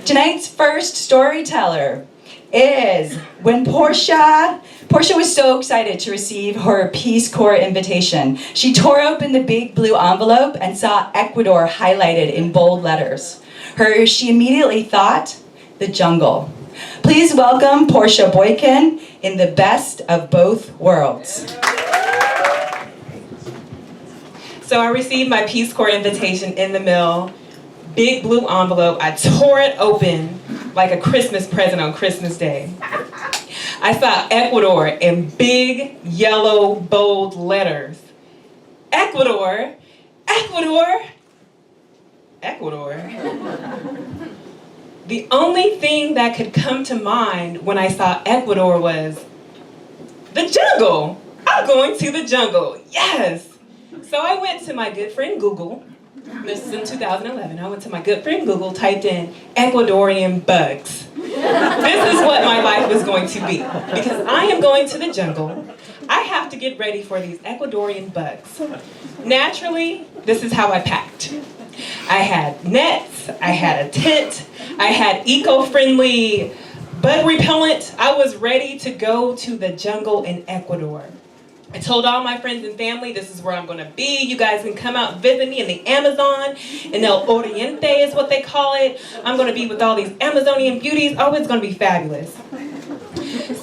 Tonight's first storyteller is when Portia was so excited to receive her Peace Corps invitation. She tore open the big blue envelope and saw Ecuador highlighted in bold letters. She immediately thought, the jungle. Please welcome Portia Boykin in the best of both worlds. So I received my Peace Corps invitation in the mail, big blue envelope. I tore it open like a Christmas present on Christmas Day. I saw Ecuador in big, yellow, bold letters. Ecuador, Ecuador, Ecuador. The only thing that could come to mind when I saw Ecuador was the jungle. I'm going to the jungle, yes. So I went to my good friend Google. This is in 2011. I went to my good friend Google, typed in Ecuadorian bugs. This is what my life was going to be. Because I am going to the jungle, I have to get ready for these Ecuadorian bugs. Naturally, this is how I packed. I had nets, I had a tent, I had eco-friendly bug repellent. I was ready to go to the jungle in Ecuador. I told all my friends and family, this is where I'm going to be. You guys can come out and visit me in the Amazon, in El Oriente is what they call it. I'm going to be with all these Amazonian beauties. Oh, it's going to be fabulous.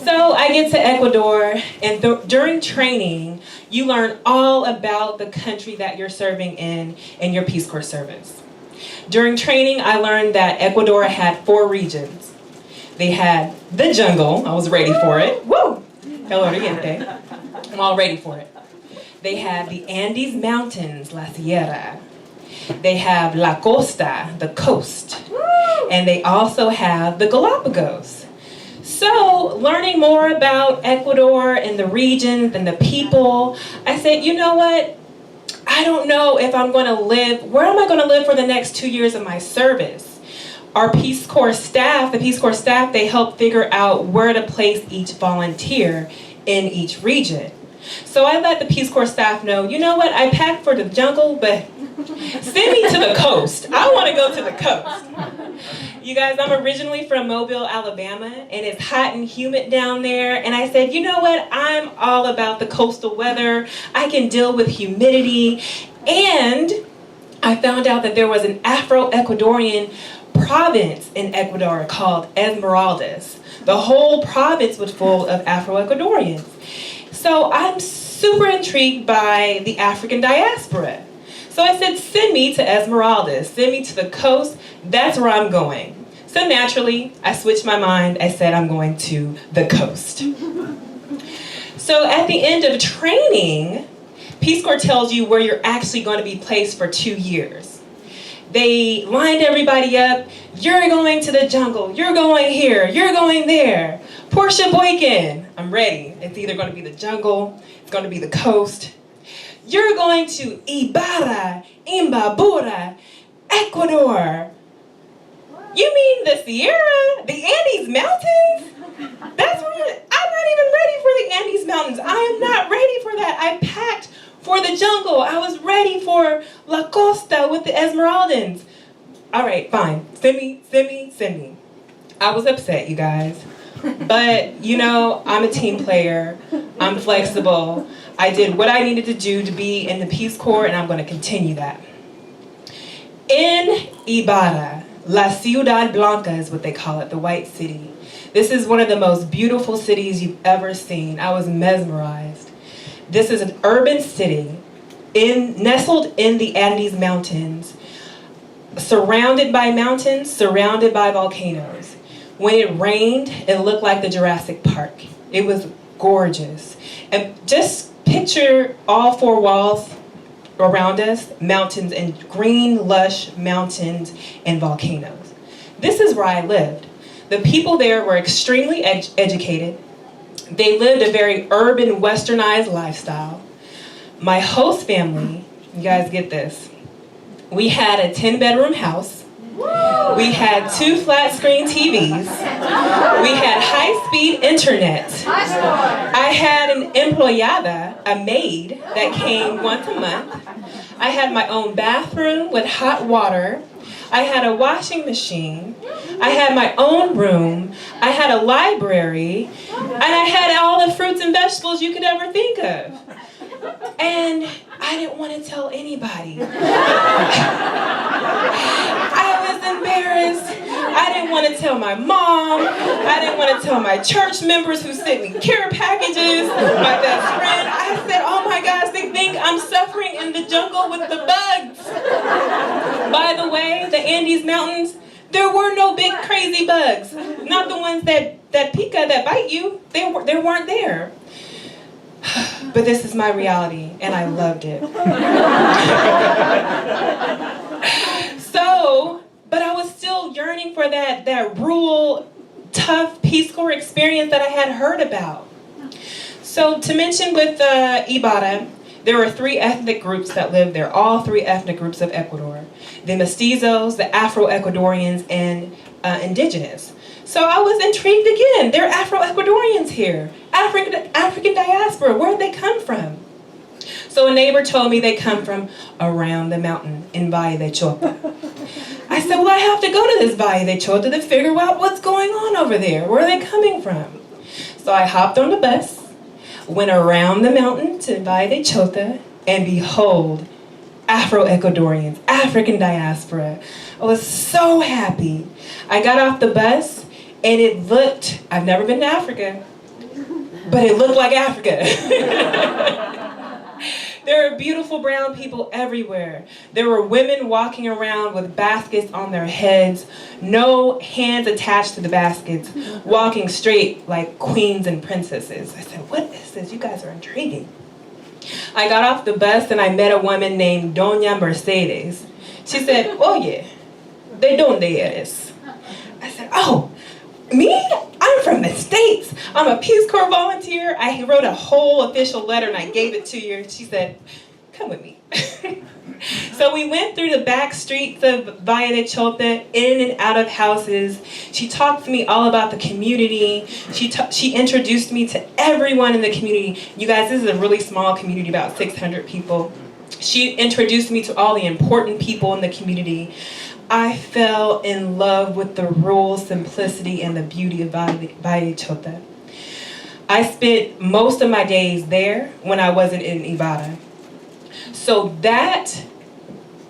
So I get to Ecuador, and during training, you learn all about the country that you're serving in your Peace Corps service. During training, I learned that Ecuador had 4 regions. They had the jungle. I was ready for it. Woo! El Oriente. I'm all ready for it. They have the Andes Mountains, La Sierra. They have La Costa, the coast. And they also have the Galapagos. So, learning more about Ecuador and the regions and the people, I said, you know what? I don't know if I'm going to live, where am I going to live for the next 2 years of my service? Our Peace Corps staff, they help figure out where to place each volunteer in each region. So I let the Peace Corps staff know, you know what, I packed for the jungle, but send me to the coast. I want to go to the coast. You guys, I'm originally from Mobile, Alabama, and it's hot and humid down there. And I said, you know what, I'm all about the coastal weather. I can deal with humidity. And I found out that there was an Afro-Ecuadorian province in Ecuador called Esmeraldas. The whole province was full of Afro-Ecuadorians. So I'm super intrigued by the African diaspora. So I said, send me to Esmeraldas, send me to the coast, that's where I'm going. So naturally, I switched my mind, I said I'm going to the coast. So at the end of training, Peace Corps tells you where you're actually going to be placed for 2 years. They lined everybody up, you're going to the jungle, you're going here, you're going there. Portia Boykin, I'm ready. It's either going to be the jungle, it's going to be the coast. You're going to Ibarra, Imbabura, Ecuador. You mean the Sierra, the Andes Mountains? That's where I'm not even ready for the Andes Mountains. I am not ready for that. I packed for the jungle. I was ready for La Costa with the Esmeraldans. All right, fine. Send me. I was upset, you guys. But, you know, I'm a team player. I'm flexible. I did what I needed to do to be in the Peace Corps, and I'm going to continue that. In Ibarra, La Ciudad Blanca is what they call it, the White City. This is one of the most beautiful cities you've ever seen. I was mesmerized. This is an urban city nestled in the Andes Mountains, surrounded by mountains, surrounded by volcanoes. When it rained, it looked like the Jurassic Park. It was gorgeous. And just picture all 4 walls around us, mountains and green, lush mountains and volcanoes. This is where I lived. The people there were extremely educated. They lived a very urban, westernized lifestyle. My host family, you guys get this, we had a 10-bedroom house. We had 2 flat-screen TVs. We had high-speed internet. I had an employada, a maid, that came once a month. I had my own bathroom with hot water. I had a washing machine. I had my own room. I had a library. And I had all the fruits and vegetables you could ever think of. And I didn't want to tell anybody. I was embarrassed. I didn't want to tell my mom. I didn't want to tell my church members who sent me care packages, my best friend. I said, oh my gosh, they think I'm suffering in the jungle with the bugs. By the way, the Andes Mountains, there were no big crazy bugs. Not the ones that pica, that bite you. They weren't there. But this is my reality, and I loved it. But I was still yearning for that rural, tough Peace Corps experience that I had heard about. So to mention with Ibarra, there were 3 ethnic groups that lived there, all 3 ethnic groups of Ecuador. The mestizos, the Afro-Ecuadorians, and indigenous. So I was intrigued again. There are Afro-Ecuadorians here. African diaspora, where'd they come from? So a neighbor told me they come from around the mountain in Valle de Chota. I said, well, I have to go to this Valle de Chota to figure out what's going on over there. Where are they coming from? So I hopped on the bus, went around the mountain to Valle de Chota, and behold, Afro-Ecuadorians, African diaspora. I was so happy. I got off the bus, and it looked, I've never been to Africa, but it looked like Africa. There are beautiful brown people everywhere. There were women walking around with baskets on their heads, no hands attached to the baskets, walking straight like queens and princesses. I said, what is this? You guys are intriguing. I got off the bus and I met a woman named Doña Mercedes. She said, oye, ¿de dónde eres? I said, oh, me? I'm from the States. I'm a Peace Corps volunteer. I wrote a whole official letter and I gave it to her. She said, come with me. So we went through the back streets of Valle de Chota, in and out of houses. She talked to me all about the community. She introduced me to everyone in the community. You guys, this is a really small community, about 600 people. She introduced me to all the important people in the community. I fell in love with the rural simplicity and the beauty of Valle de Chota. I spent most of my days there when I wasn't in Ibarra. So that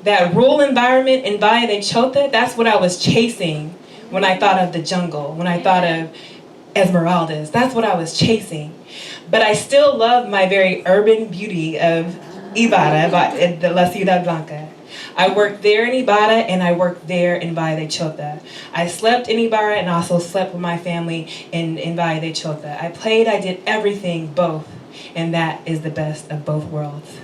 rural environment in Valle de Chota, that's what I was chasing when I thought of the jungle, when I thought of Esmeraldas. That's what I was chasing. But I still love my very urban beauty of Ibarra, La Ciudad Blanca. I worked there in Ibarra and I worked there in Valle de Chota. I slept in Ibarra and also slept with my family in Valle de Chota. I played, I did everything, both. And that is the best of both worlds.